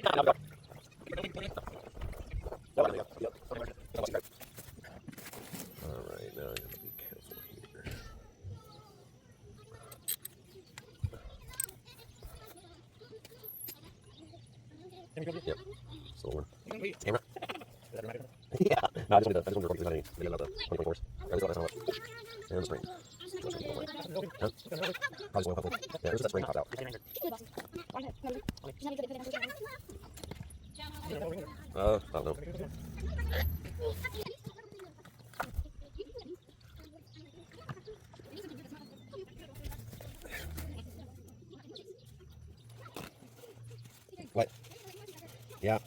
Alright, now I gotta be careful here. Yep. Slow one. Camera. Yeah. No, I just want to record any video about the 2024s. Or at least that's how much. And the spring. Huh? Probably just one couple. Yeah, there's just that spring popped out. I don't know. What? Yeah.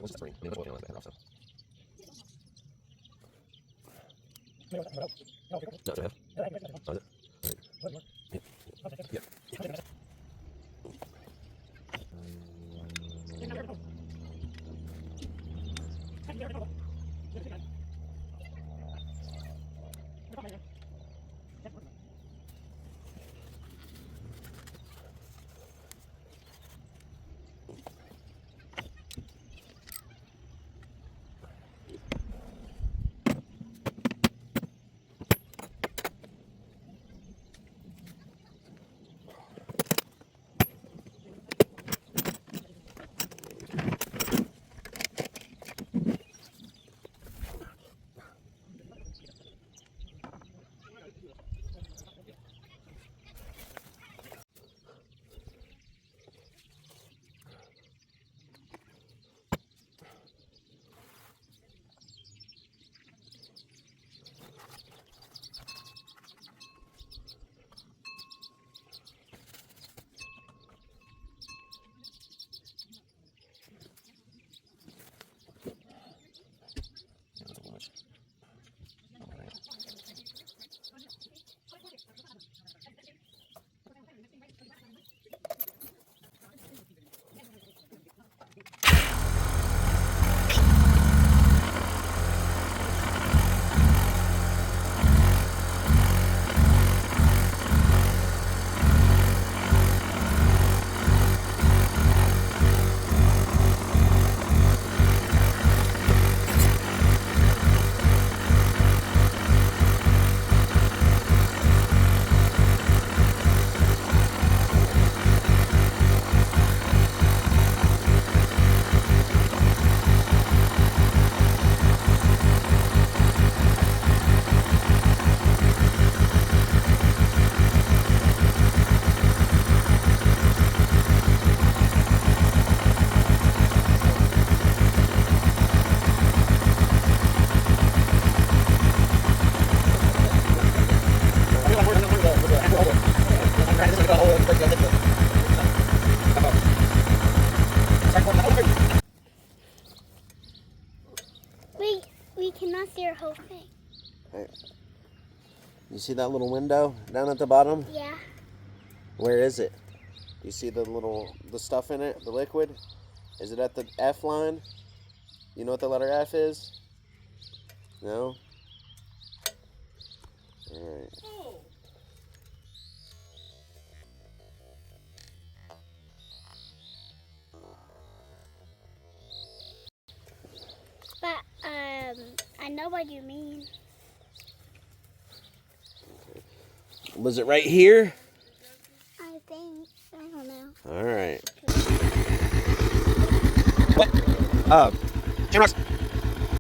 What's the spring? I mean, that's what I have. No, do I have? Oh, is it? Yeah. Yeah. We cannot see our whole thing. Right. You see that little window down at the bottom? Yeah. Where is it? Do you see the stuff in it, the liquid? Is it at the F line? You know what the letter F is? No? Alright. But, I know what you mean. Was it right here? I think. I don't know. Alright. What? Shamrocks.